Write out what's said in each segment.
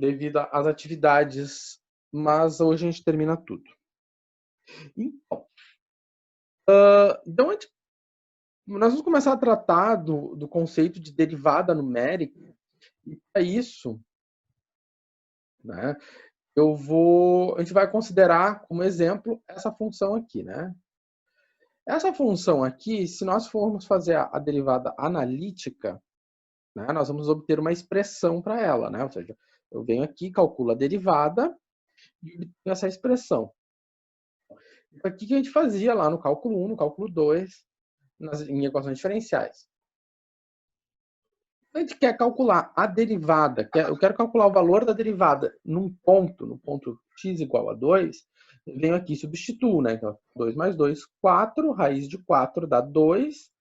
devido às atividades, mas hoje a gente termina tudo. Então, então nós vamos começar a tratar do conceito de derivada numérica, e para isso, né, a gente vai considerar como exemplo essa função aqui, né? Essa função aqui, se nós formos fazer a derivada analítica, né, nós vamos obter uma expressão para ela, né? Ou seja, eu venho aqui, calculo a derivada e obtenho essa expressão. Isso aqui que a gente fazia lá no cálculo 1, no cálculo 2, em equações diferenciais. A gente quer calcular a derivada, eu quero calcular o valor da derivada no ponto x igual a 2, eu venho aqui e substituo, né? Então, 2 mais 2, 4, raiz de 4 dá 2,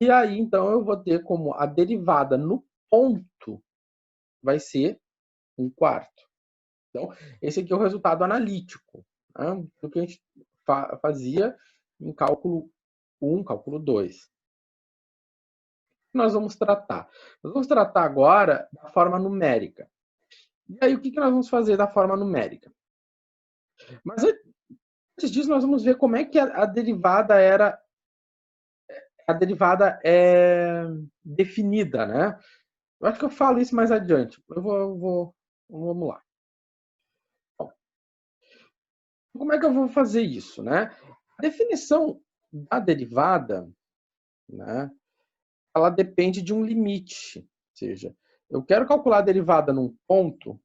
e aí, então, eu vou ter como a derivada no ponto vai ser 1/4. Então, esse aqui é o resultado analítico, né? Do que a gente fazia em cálculo 1, cálculo 2. Nós vamos tratar? Nós vamos tratar agora da forma numérica. E aí, o que nós vamos fazer da forma numérica? Mas antes disso, nós vamos ver como é que a derivada é definida, né? Eu acho que eu falo isso mais adiante. Vamos lá. Bom, como é que eu vou fazer isso, né? A definição da derivada, né, ela depende de um limite. Ou seja, eu quero calcular a derivada num ponto,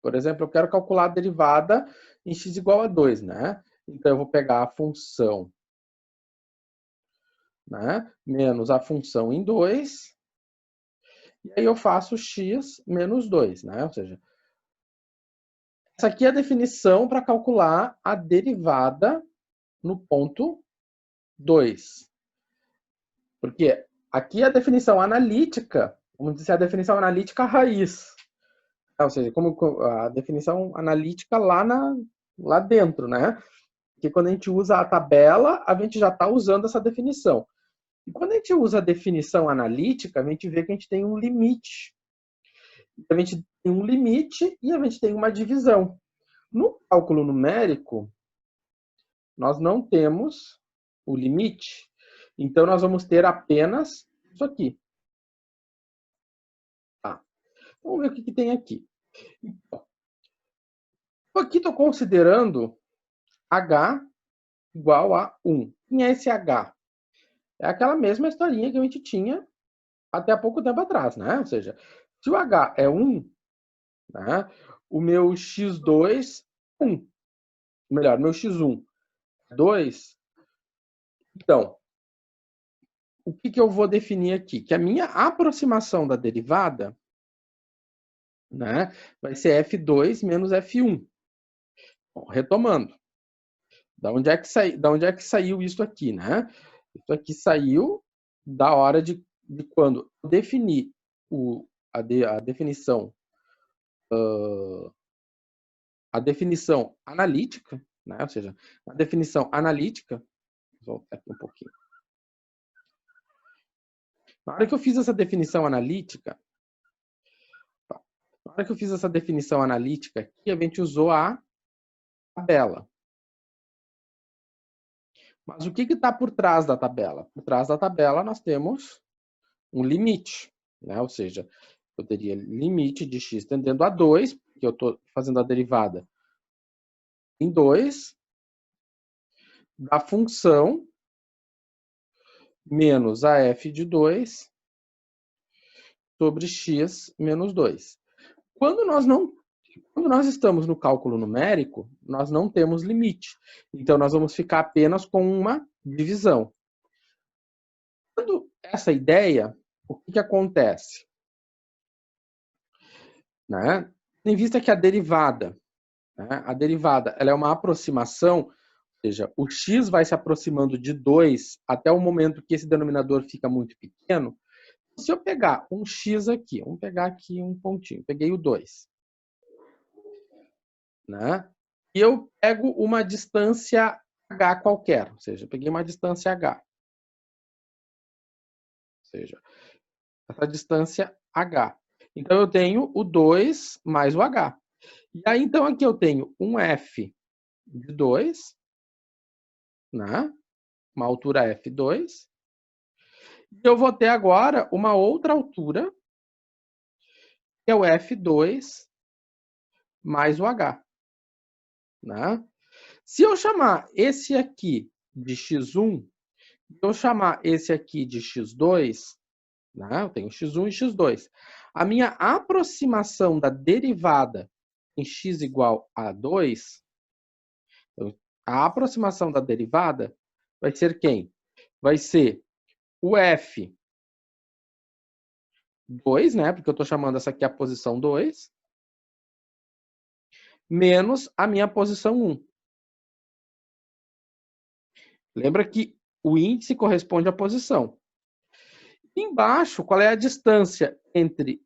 por exemplo, eu quero calcular a derivada em x igual a 2, né? Então, eu vou pegar a função, né, menos a função em 2, e aí eu faço x menos 2, né? Ou seja, essa aqui é a definição para calcular a derivada no ponto 2. Porque aqui é a definição analítica, vamos dizer, a definição analítica raiz. Ou seja, como a definição analítica lá dentro, né? Porque quando a gente usa a tabela, a gente já está usando essa definição. E quando a gente usa a definição analítica, a gente vê que a gente tem um limite. A gente tem um limite e a gente tem uma divisão. No cálculo numérico, nós não temos o limite. Então, nós vamos ter apenas isso aqui. Tá. Vamos ver o que tem aqui. Então, aqui estou considerando h igual a 1. Quem é esse h? É aquela mesma historinha que a gente tinha até há pouco tempo atrás, né? Ou seja, se o h é 1, né, o meu x2 é 1. Melhor, meu x1 é 2. Então, o que eu vou definir aqui? Que a minha aproximação da derivada, né, vai ser f2 menos f1. Bom, retomando. Da onde é que saiu isso aqui, né? Isso aqui saiu da hora de quando eu defini a definição analítica, né? Ou seja, a definição analítica, vou voltar aqui um pouquinho. Na hora que eu fiz essa definição analítica, aqui, a gente usou a tabela. Mas o que está por trás da tabela? Por trás da tabela nós temos um limite, né? Ou seja, eu teria limite de x tendendo a 2, porque eu estou fazendo a derivada em 2, da função menos a f de 2 sobre x menos 2. Quando nós estamos no cálculo numérico, nós não temos limite. Então, nós vamos ficar apenas com uma divisão. Tendo essa ideia, o que acontece? Né? Em vista que a derivada ela é uma aproximação, ou seja, o x vai se aproximando de 2 até o momento que esse denominador fica muito pequeno. Se eu pegar um x aqui, vamos pegar aqui um pontinho, peguei o 2. Né? E eu pego uma distância h qualquer, ou seja, eu peguei uma distância h. Ou seja, essa distância h. Então, eu tenho o 2 mais o H. E aí, então, aqui eu tenho um F de 2, né? Uma altura F2. E eu vou ter agora uma outra altura, que é o F2 mais o H. Né? Se eu chamar esse aqui de x1, e eu chamar esse aqui de x2, né? Eu tenho x1 e x2. A minha aproximação da derivada em x igual a 2, a aproximação da derivada vai ser quem? Vai ser o f2, né? Porque eu estou chamando essa aqui a posição 2, menos a minha posição 1. Lembra que o índice corresponde à posição. Embaixo, qual é a distância entre...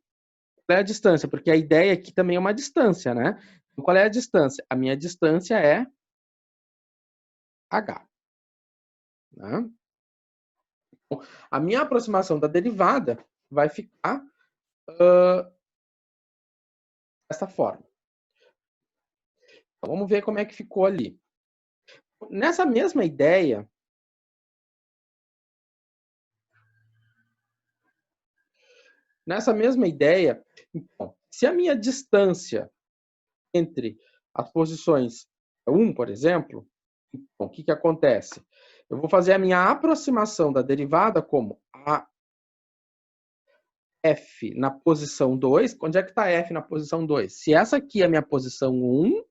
Qual é a distância? Porque a ideia aqui também é uma distância, né? Então, qual é a distância? A minha distância é h. Né? Então, a minha aproximação da derivada vai ficar dessa forma. Então, vamos ver como é que ficou ali. Nessa mesma ideia, então, se a minha distância entre as posições é 1, por exemplo, então, o que acontece? Eu vou fazer a minha aproximação da derivada como a f na posição 2. Onde é que está f na posição 2? Se essa aqui é a minha posição 1,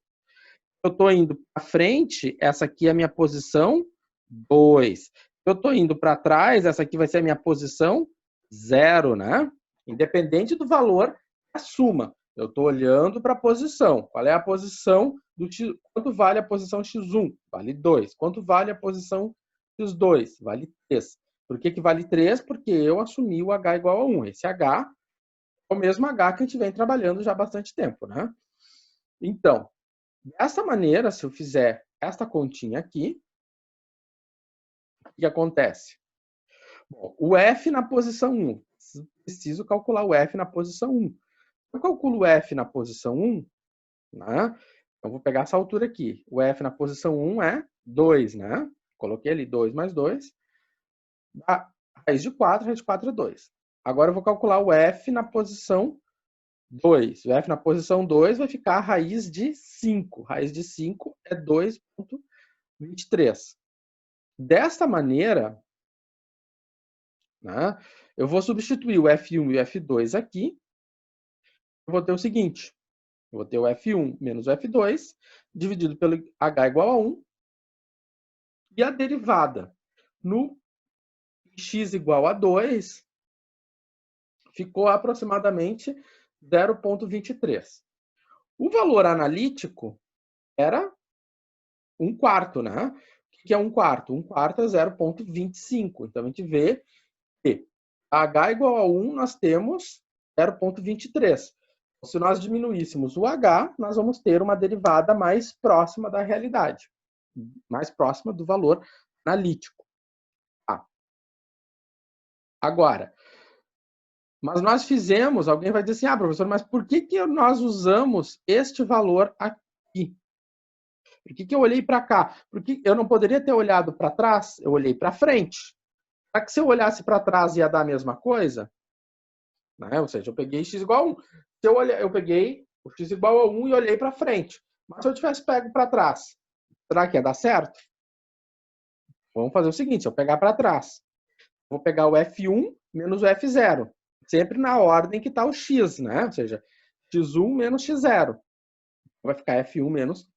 eu estou indo para frente, essa aqui é a minha posição 2. Eu estou indo para trás, essa aqui vai ser a minha posição 0, né? Independente do valor da suma. Eu estou olhando para a posição. Qual é a posição do x? Quanto vale a posição x1? Vale 2. Quanto vale a posição x2? Vale 3. Por que vale 3? Porque eu assumi o h igual a 1. Esse h é o mesmo h que a gente vem trabalhando já há bastante tempo, né? Então, dessa maneira, se eu fizer esta continha aqui, o que acontece? Bom, o f na posição 1. Preciso calcular o f na posição 1. Eu calculo o f na posição 1, né? Eu vou pegar essa altura aqui. O f na posição 1 é 2, né? Coloquei ali 2 mais 2. Dá raiz de 4 é 2. Agora eu vou calcular o f na posição 2. O f na posição 2 vai ficar a raiz de 5. Raiz de 5 é 2,23. Desta maneira, né, eu vou substituir o F1 e o F2 aqui. Eu vou ter o seguinte. Eu vou ter o F1 menos o F2, dividido pelo H igual a 1. E a derivada no x igual a 2 ficou aproximadamente 0,23. O valor analítico era 1/4, né? O que é 1/4? 1/4 é 0,25. Então, a gente vê que H igual a 1, nós temos 0,23. Se nós diminuíssemos o H, nós vamos ter uma derivada mais próxima da realidade, mais próxima do valor analítico. Agora, mas nós fizemos, alguém vai dizer assim, professor, mas por que nós usamos este valor aqui? Por que eu olhei para cá? Porque eu não poderia ter olhado para trás, eu olhei para frente. Será que se eu olhasse para trás ia dar a mesma coisa? Né? Ou seja, eu peguei x igual a 1. Eu peguei o x igual a 1 e olhei para frente. Mas se eu tivesse pego para trás, será que ia dar certo? Vamos fazer o seguinte, se eu pegar para trás, vou pegar o F1 menos o F0. Sempre na ordem que está o x, né? Ou seja, x1 menos x0. Vai ficar F1 menos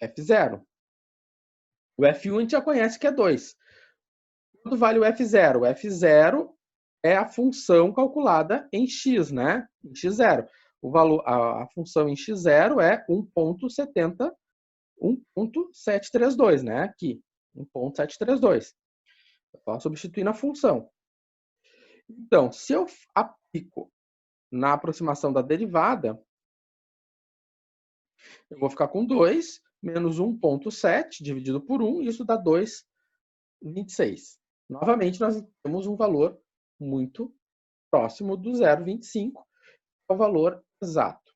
F0. O F1 a gente já conhece que é 2. Quanto vale o F0? O F0 é a função calculada em x, né? Em x0. O valor, a função em x0 é 1,732, né? Aqui, 1,732. Eu posso substituir na função. Então, se eu aplico na aproximação da derivada, eu vou ficar com 2 menos 1,7 dividido por 1, e isso dá 2,26. Novamente, nós temos um valor muito próximo do 0,25. o valor exato.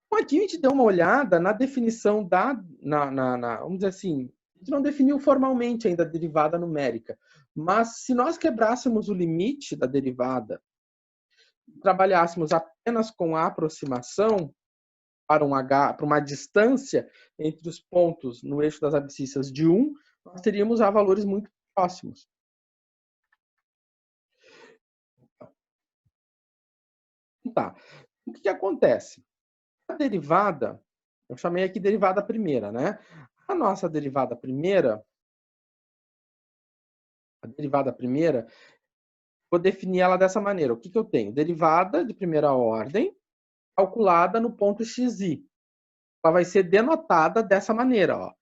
Então, aqui a gente deu uma olhada na definição vamos dizer assim, a gente não definiu formalmente ainda a derivada numérica, mas se nós quebrássemos o limite da derivada, trabalhássemos apenas com a aproximação para uma distância entre os pontos no eixo das abscissas de 1, nós teríamos já valores muito próximos. Tá. O que acontece? A derivada, eu chamei aqui derivada primeira, né? A nossa derivada primeira, vou definir ela dessa maneira. O que eu tenho? Derivada de primeira ordem, calculada no ponto xi. Ela vai ser denotada dessa maneira, ó.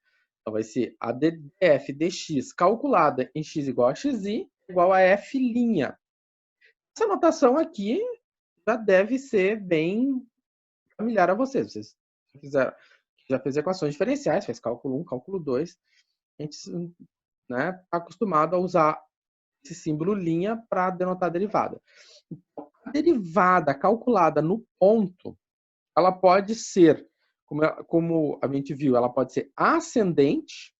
Então, vai ser a df dx calculada em x igual a xi igual a f'. Essa notação aqui já deve ser bem familiar a vocês. Vocês já fez equações diferenciais, fez cálculo 1, cálculo 2. A gente está acostumado a usar esse símbolo linha para denotar a derivada. Então, a derivada calculada no ponto, ela pode ser, como a gente viu, ela pode ser ascendente,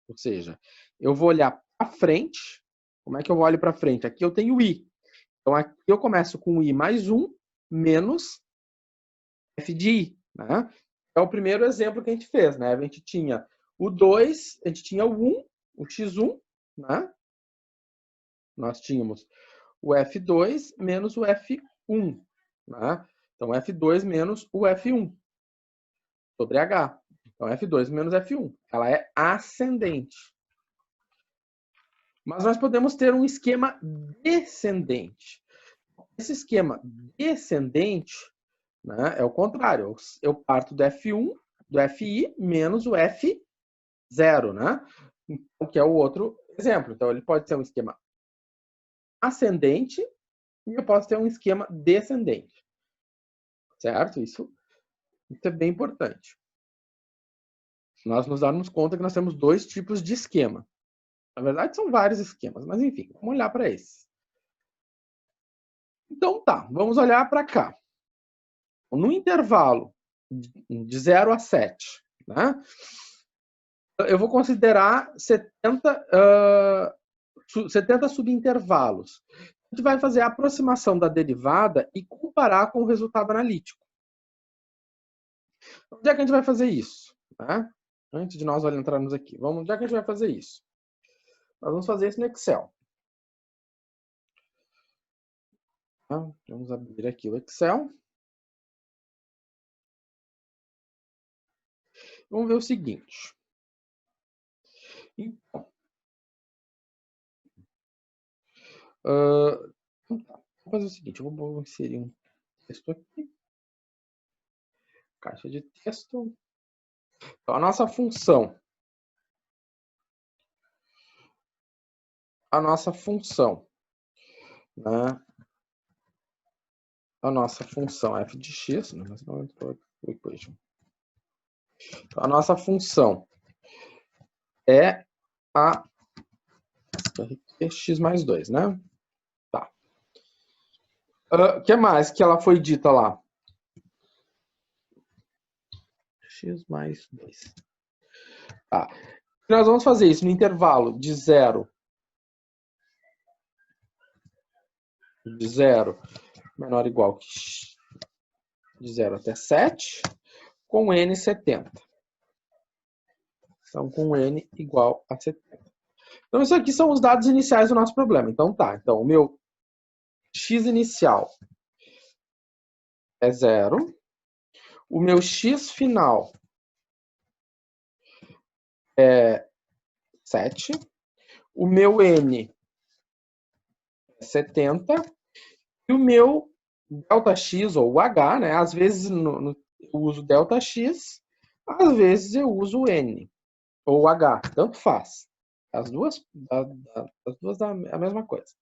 ou seja, eu vou olhar para frente. Como é que eu olho para frente? Aqui eu tenho i. Então, aqui eu começo com i mais 1 menos f de i. Né? É o primeiro exemplo que a gente fez. Né? A gente tinha o 2, a gente tinha o 1, o x1. Né? Nós tínhamos o f2 menos o f1. Né? Então, f2 menos o f1 sobre h. Então, f2 menos f1. Ela é ascendente. Mas nós podemos ter um esquema descendente. Esse esquema descendente, né, é o contrário. Eu parto do F1, do FI, menos o F0, né? Então, que é o outro exemplo. Então, ele pode ser um esquema ascendente e eu posso ter um esquema descendente. Certo? Isso é bem importante. Nós nos darmos conta que nós temos dois tipos de esquema. Na verdade, são vários esquemas, mas enfim, vamos olhar para esse. Então tá, vamos olhar para cá. No intervalo de 0 a 7, né, eu vou considerar 70 subintervalos. A gente vai fazer a aproximação da derivada e comparar com o resultado analítico. Onde é que a gente vai fazer isso? Né? Antes de nós entrarmos aqui, onde é que a gente vai fazer isso? Nós vamos fazer isso no Excel. Vamos abrir aqui o Excel. Vamos ver o seguinte. Então, vamos fazer o seguinte, eu vou inserir um texto aqui. Caixa de texto. Então, a nossa função, né? A nossa função f de x, né? Então, a nossa função é a x mais 2, né? Tá. O que mais que ela foi dita lá? X mais 2. Tá. Nós vamos fazer isso no intervalo de 0 menor ou igual que de 0 até 7, com n 70. Então, com n igual a 70. Então, isso aqui são os dados iniciais do nosso problema. Então, tá. Então, o meu x inicial é 0. O meu x final é 7. O meu n é 70. E o meu ΔX, ou o h, né? Às vezes eu uso ΔX, às vezes eu uso o n, ou o h, tanto faz. As duas é a mesma coisa.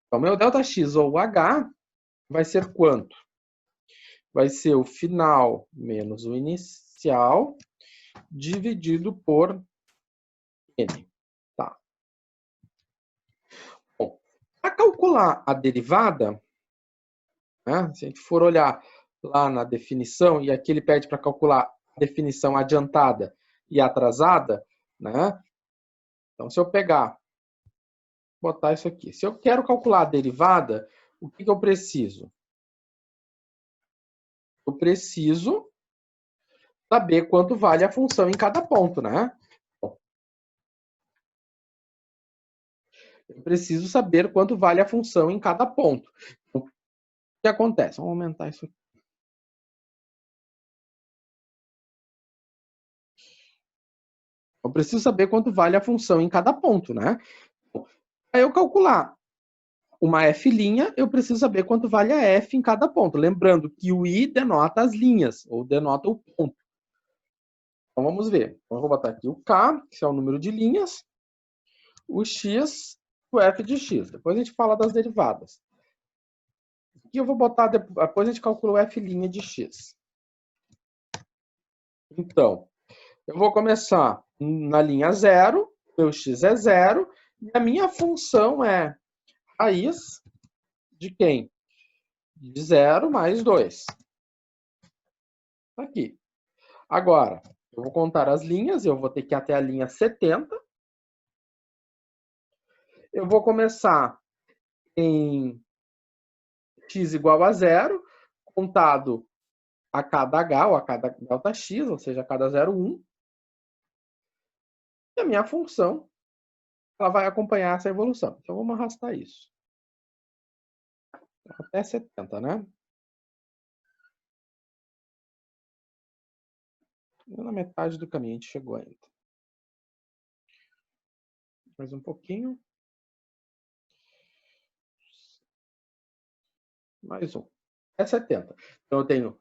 Então, meu ΔX ou o h vai ser quanto? Vai ser o final menos o inicial dividido por n. Tá. Bom, para calcular a derivada, né? Se a gente for olhar lá na definição, e aqui ele pede para calcular a definição adiantada e atrasada, né? Então, se eu pegar, botar isso aqui. Se eu quero calcular a derivada, o que eu preciso? Eu preciso saber quanto vale a função em cada ponto, né? Eu preciso saber quanto vale a função em cada ponto. O que acontece? Vamos aumentar isso aqui. Eu preciso saber quanto vale a função em cada ponto, né? Para eu calcular uma f', eu preciso saber quanto vale a f em cada ponto. Lembrando que o i denota as linhas, ou denota o ponto. Então vamos ver. Então, eu vou botar aqui o k, que é o número de linhas, o x, o f de x. Depois a gente fala das derivadas. Aqui eu vou botar, depois a gente calcula o f' de x. Então, eu vou começar na linha 0, meu x é 0, e a minha função é raiz de quem? De 0 mais 2. Aqui. Agora, eu vou contar as linhas, eu vou ter que ir até a linha 70. Eu vou começar em x igual a 0, contado a cada h, ou a cada delta x, ou seja, a cada 0,1. E a minha função, ela vai acompanhar essa evolução. Então, vamos arrastar isso. Até 70, né? Na metade do caminho a gente chegou ainda. Mais um pouquinho. Mais um. É 70. Então, eu tenho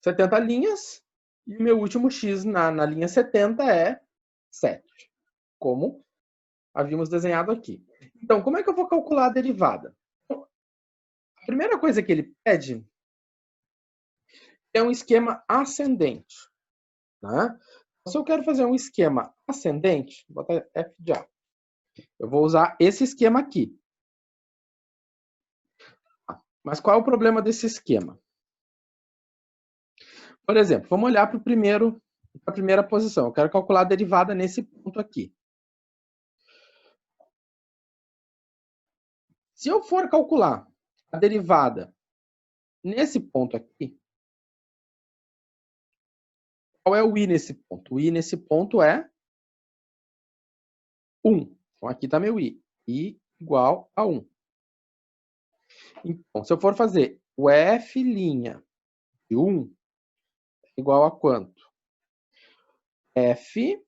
70 linhas e o meu último x na linha 70 é 7. Como havíamos desenhado aqui. Então, como é que eu vou calcular a derivada? A primeira coisa que ele pede é um esquema ascendente. Né? Se eu quero fazer um esquema ascendente, vou botar f de a. Eu vou usar esse esquema aqui. Mas qual é o problema desse esquema? Por exemplo, vamos olhar para a primeira posição. Eu quero calcular a derivada nesse ponto aqui. Se eu for calcular a derivada nesse ponto aqui, qual é o i nesse ponto? O i nesse ponto é 1. Então, aqui está meu i. I igual a 1. Então, se eu for fazer o f' de 1 é igual a quanto? F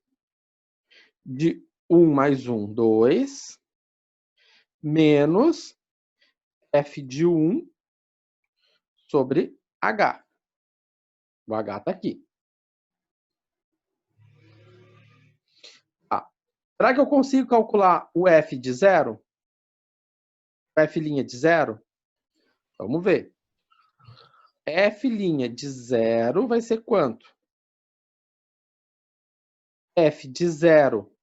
de 1 mais 1, 2, menos f de 1 sobre h. O h está aqui. Será que eu consigo calcular o f de 0? O f' de 0? Vamos ver. F' de 0 vai ser quanto? F de 0,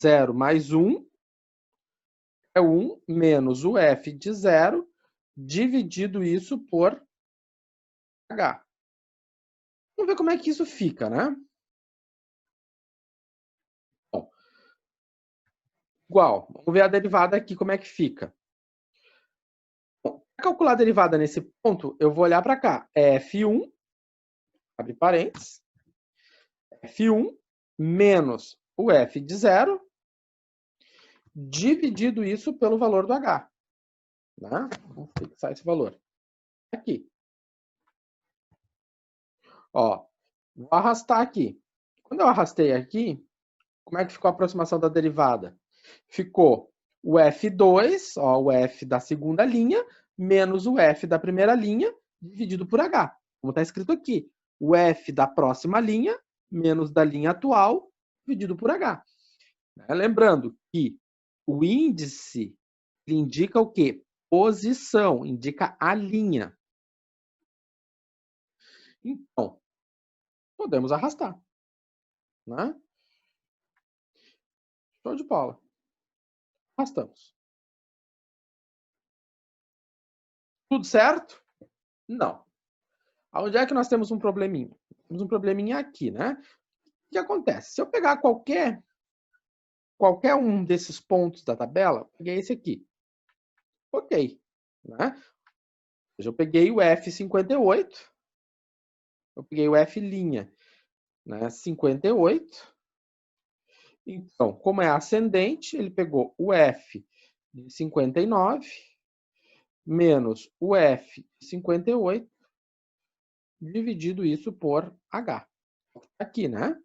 0 mais 1 é 1 menos o f de 0 dividido isso por h. Vamos ver como é que isso fica, né? Bom, igual. Vamos ver a derivada aqui, como é que fica. Bom, para calcular a derivada nesse ponto, eu vou olhar para cá. É f1, abre parênteses, f1 menos o f de 0, dividido isso pelo valor do h. Né? Vamos fixar esse valor. Aqui. Ó, vou arrastar aqui. Quando eu arrastei aqui, como é que ficou a aproximação da derivada? Ficou o f2, ó, o f da segunda linha, menos o f da primeira linha, dividido por h. Como está escrito aqui. O f da próxima linha, menos da linha atual, dividido por h. Lembrando que o índice indica o quê? Posição, indica a linha. Então, podemos arrastar. Né? Show de bola. Arrastamos. Tudo certo? Não. Onde é que nós temos um probleminha? Temos um probleminha aqui, né? O que acontece? Se eu pegar qualquer um desses pontos da tabela, peguei esse aqui. Ok. Né? Eu peguei o F58, eu peguei o F', né? 58. Então, como é ascendente, ele pegou o F de 59 menos o F de 58, dividido isso por H. Aqui, né?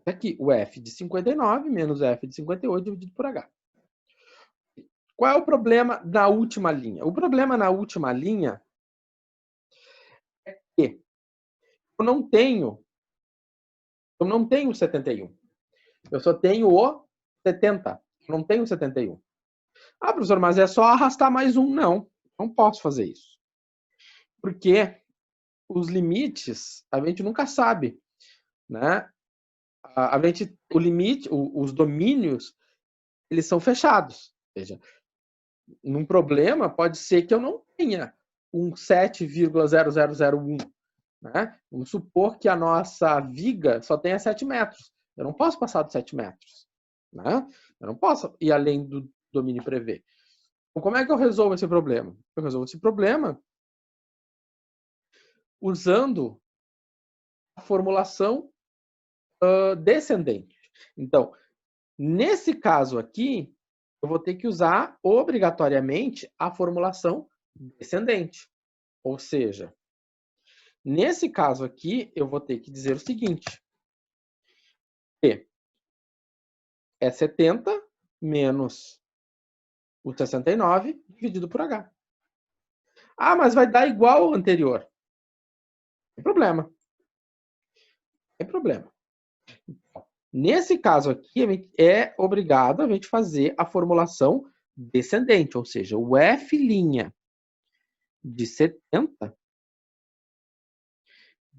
Aqui, o F de 59 menos o F de 58 dividido por H. Qual é o problema na última linha? O problema na última linha é que eu não tenho 71. Eu só tenho o 70. Eu não tenho 71. Ah, professor, mas é só arrastar mais um. Não posso fazer isso. Porque os limites a gente nunca sabe, né? O limite, os domínios, eles são fechados. Ou seja, num problema pode ser que eu não tenha um 7,0001. Né? Vamos supor que a nossa viga só tenha 7 metros. Eu não posso passar dos 7 metros. Né? Eu não posso ir além do domínio prevê. Então, como é que eu resolvo esse problema? Eu resolvo esse problema usando a formulação descendente. Então, nesse caso aqui, eu vou ter que usar obrigatoriamente a formulação descendente. Ou seja, nesse caso aqui, eu vou ter que dizer o seguinte: que é 70 menos o 69 dividido por H. Ah, mas vai dar igual ao anterior. Não tem problema. Não tem problema. Nesse caso aqui, é obrigado a gente fazer a formulação descendente, ou seja, o F' de 70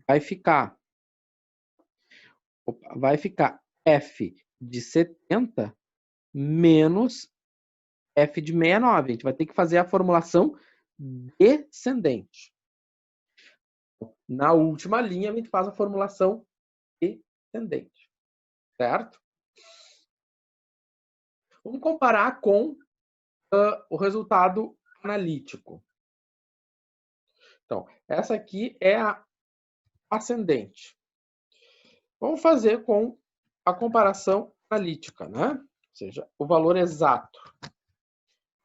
vai ficar F de 70 menos F de 69. A gente vai ter que fazer a formulação descendente. Na última linha, a gente faz a formulação descendente. Certo? Vamos comparar com o resultado analítico. Então, essa aqui é a ascendente. Vamos fazer com a comparação analítica, né? Ou seja, o valor exato.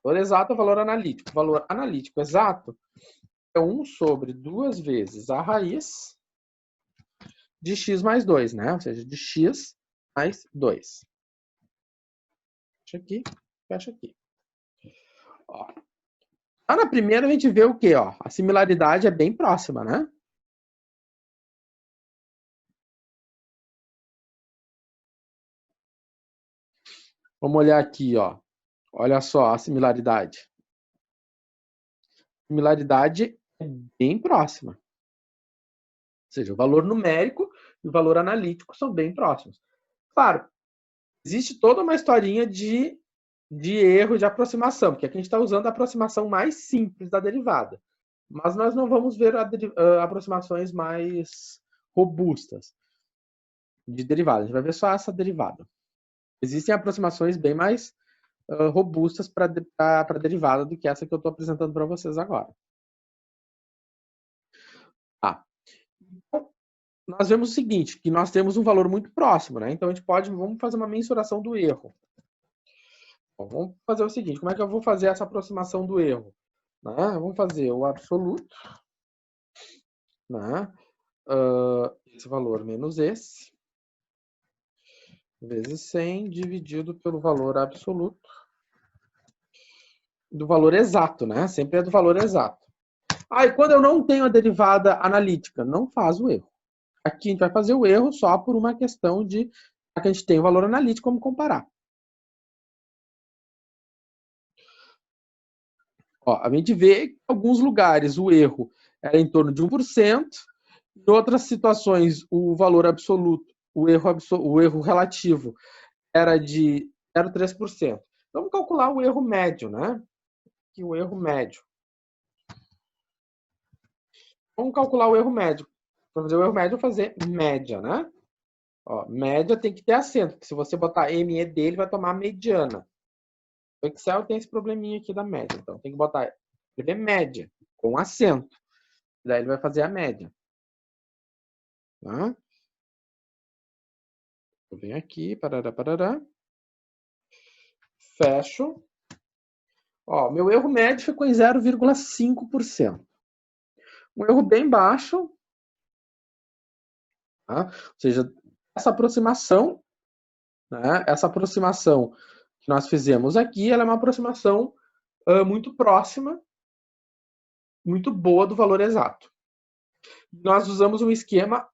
O valor exato é o valor analítico. O valor analítico exato é 1 sobre 2 vezes a raiz de x mais 2, né? Ou seja, de x mais 2. Fecha aqui, fecha aqui. Ó. Lá na primeira a gente vê o quê? Ó? A similaridade é bem próxima, né? Vamos olhar aqui, ó. Olha só a similaridade. A similaridade é bem próxima. Ou seja, o valor numérico e o valor analítico são bem próximos. Claro, existe toda uma historinha de erro de aproximação, porque aqui a gente está usando a aproximação mais simples da derivada. Mas nós não vamos ver aproximações mais robustas de derivada. A gente vai ver só essa derivada. Existem aproximações bem mais robustas para a derivada do que essa que eu estou apresentando para vocês agora. Tá. Então, nós vemos o seguinte, que nós temos um valor muito próximo, né? Então, vamos fazer uma mensuração do erro. Bom, vamos fazer o seguinte, como é que eu vou fazer essa aproximação do erro? Né? Vamos fazer o absoluto, né? Esse valor menos esse, vezes 100, dividido pelo valor absoluto do valor exato, né? Sempre é do valor exato. E quando eu não tenho a derivada analítica, não faz o erro. Aqui a gente vai fazer o erro só por uma questão de que a gente tem o valor analítico, como comparar. Ó, a gente vê que em alguns lugares o erro era em torno de 1%, em outras situações o valor absoluto, o erro relativo era de 0,3%. Vamos calcular o erro médio, né? Aqui o erro médio. Vamos calcular o erro médio. Para fazer o erro médio, eu vou fazer média, né? Ó, média tem que ter acento, porque se você botar ME dele, vai tomar mediana. O Excel tem esse probleminha aqui da média. Então, tem que botar, escrever média, com acento. Daí ele vai fazer a média. Tá? Eu venho aqui, parará, parará. Fecho. Ó, meu erro médio ficou em 0,5%. Um erro bem baixo. Tá? Ou seja, essa aproximação, né, essa aproximação que nós fizemos aqui, ela é uma aproximação muito próxima, muito boa do valor exato. Nós usamos um esquema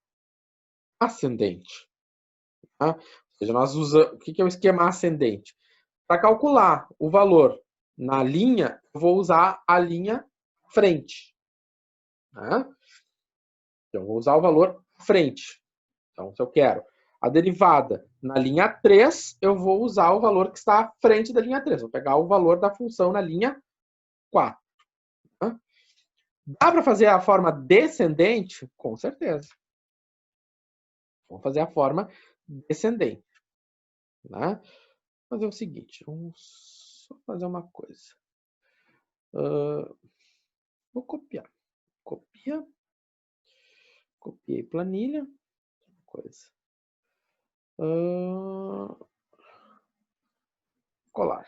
ascendente. Tá? Ou seja, nós usamos, o que é o esquema ascendente? Para calcular o valor na linha, eu vou usar a linha frente. Tá? Então, eu vou usar o valor frente. Então, se eu quero a derivada na linha 3, eu vou usar o valor que está à frente da linha 3. Vou pegar o valor da função na linha 4. Tá? Dá para fazer a forma descendente? Com certeza. Vamos fazer a forma descendente. Né? Vou fazer o seguinte, vamos só fazer uma coisa. Vou copiar. Copia. Copiei planilha. Coisa. Colar.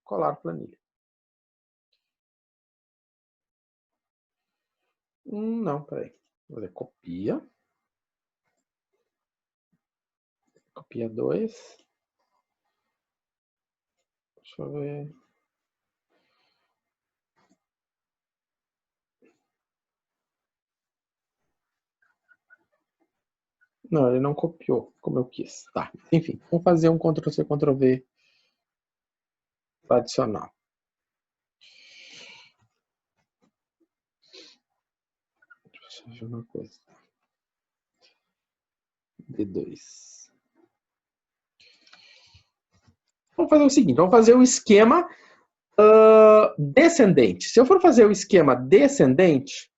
Colar planilha. Não, peraí. Vou fazer copia. Copia 2. Deixa eu ver. Não, ele não copiou como eu quis. Tá, enfim, vamos fazer um Ctrl+C, Ctrl+V tradicional. Deixa eu ver uma coisa. D2. Vamos fazer o seguinte, vamos fazer o esquema descendente. Se eu for fazer o esquema descendente,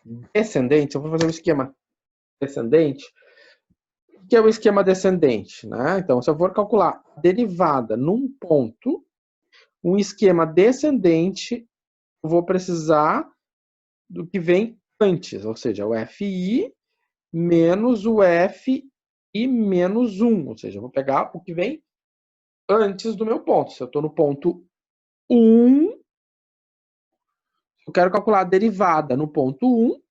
se eu for fazer o esquema descendente, o que é o esquema descendente? Né? Então, se eu for calcular a derivada num ponto, um esquema descendente, eu vou precisar do que vem antes, ou seja, o FI menos o F e menos 1. Ou seja, eu vou pegar o que vem antes do meu ponto. Se eu estou no ponto 1, eu quero calcular a derivada no ponto 1.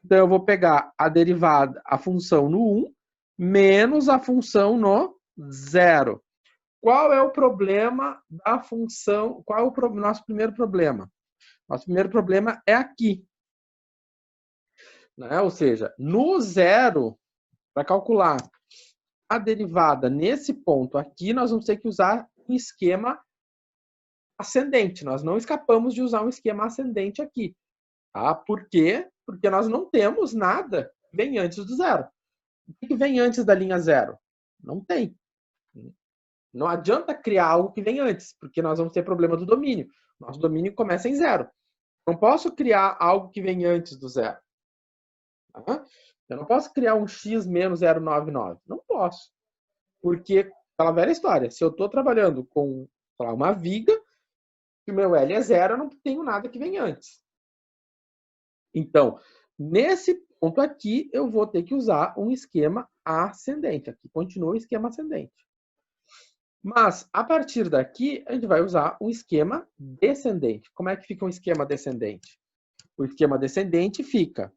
Então, eu vou pegar a derivada, a função no 1, menos a função no 0. Qual é o problema da função? Qual é o nosso primeiro problema? Nosso primeiro problema é aqui. Né? Ou seja, no 0, para calcular a derivada nesse ponto aqui, nós vamos ter que usar um esquema ascendente. Nós não escapamos de usar um esquema ascendente aqui. Tá? Por quê? Porque nós não temos nada que vem antes do 0. O que vem antes da linha 0? Não tem. Não adianta criar algo que vem antes, porque nós vamos ter problema do domínio. Nosso domínio começa em 0. Não posso criar algo que vem antes do 0. Tá? Eu não posso criar um x menos 0,99. Não posso. Porque, aquela velha história, se eu estou trabalhando com uma viga, se o meu L é 0, eu não tenho nada que vem antes. Então, nesse ponto aqui, eu vou ter que usar um esquema ascendente. Aqui continua o esquema ascendente. Mas, a partir daqui, a gente vai usar um esquema descendente. Como é que fica um esquema descendente? O esquema descendente fica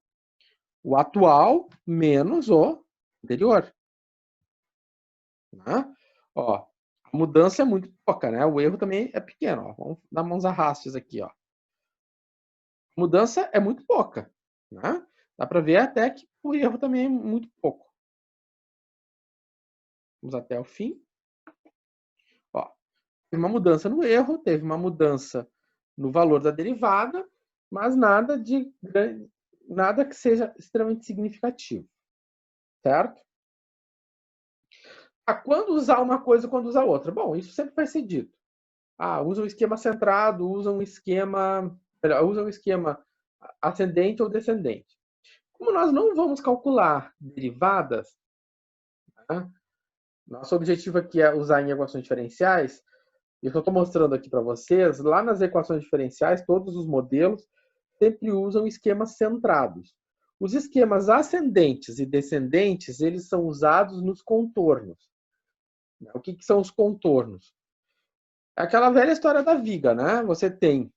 o atual menos o anterior. Né? Ó, a mudança é muito pouca, né? O erro também é pequeno. Ó. Vamos dar mãos arrastes aqui. Ó. A mudança é muito pouca. Né? Dá para ver até que o erro também é muito pouco. Vamos até o fim. Ó, teve uma mudança no erro, teve uma mudança no valor da derivada, mas nada que seja extremamente significativo. Certo? Quando usar uma coisa, quando usar outra? Bom, isso sempre vai ser dito. usa um esquema centrado, usa um esquema ascendente ou descendente. Como nós não vamos calcular derivadas, né? Nosso objetivo aqui é usar em equações diferenciais, e o que eu estou mostrando aqui para vocês, lá nas equações diferenciais, todos os modelos sempre usam esquemas centrados. Os esquemas ascendentes e descendentes, eles são usados nos contornos. O que são os contornos? É aquela velha história da viga, né? Você tem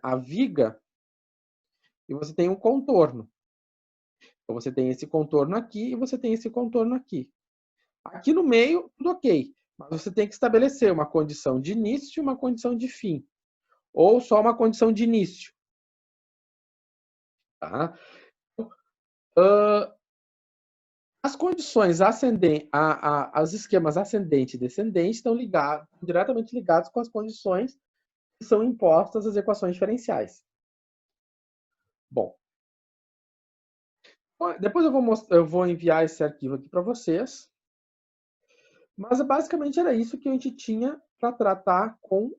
a viga e você tem um contorno. Então, você tem esse contorno aqui e você tem esse contorno aqui. Aqui no meio, tudo ok. Mas você tem que estabelecer uma condição de início e uma condição de fim. Ou só uma condição de início. Tá? As condições ascendentes, os esquemas ascendente e descendente estão diretamente ligados com as condições que são impostas às equações diferenciais. Bom, depois eu vou enviar esse arquivo aqui para vocês. Mas basicamente era isso que a gente tinha para tratar com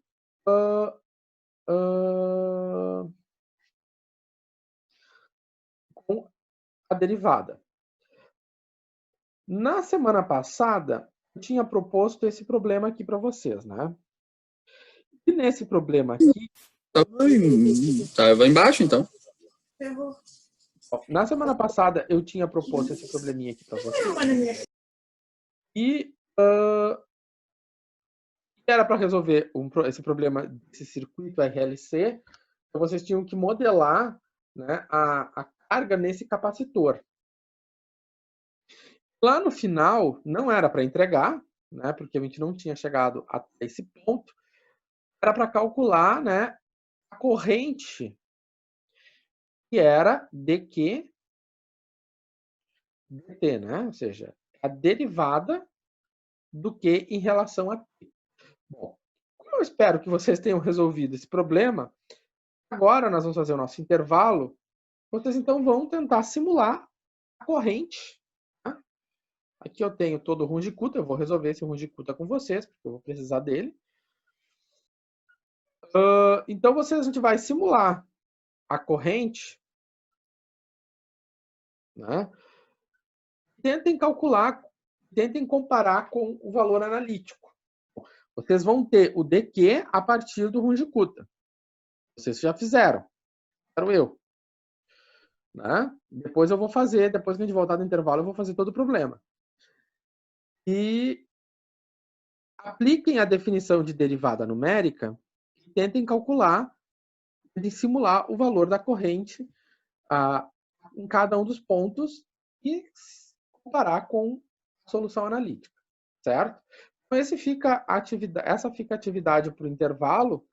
a derivada. Na semana passada, eu tinha proposto esse problema aqui para vocês, né? E nesse problema aqui... Tava embaixo, então. Na semana passada, eu tinha proposto esse probleminha aqui para vocês. E era para resolver esse problema desse circuito RLC. Então, vocês tinham que modelar, né, a carga nesse capacitor. Lá no final, não era para entregar, né, porque a gente não tinha chegado a esse ponto. Era para calcular, né, a corrente, que era dQ dt, né? Ou seja, a derivada do Q em relação a T. Bom, como eu espero que vocês tenham resolvido esse problema, agora nós vamos fazer o nosso intervalo. Vocês então vão tentar simular a corrente. Tá? Aqui eu tenho todo o Runge-Kutta, eu vou resolver esse Runge-Kutta com vocês, porque eu vou precisar dele. Então a gente vai simular a corrente, né? Tentem calcular, tentem comparar com o valor analítico. Vocês vão ter o dQ a partir do Runge-Kutta. Vocês já fizeram. Quero eu. Né? Depois eu vou fazer, depois que a gente voltar do intervalo, eu vou fazer todo o problema. E apliquem a definição de derivada numérica e tentem calcular, tentem simular o valor da corrente em cada um dos pontos e comparar com a solução analítica, certo? Então essa fica a atividade para o intervalo.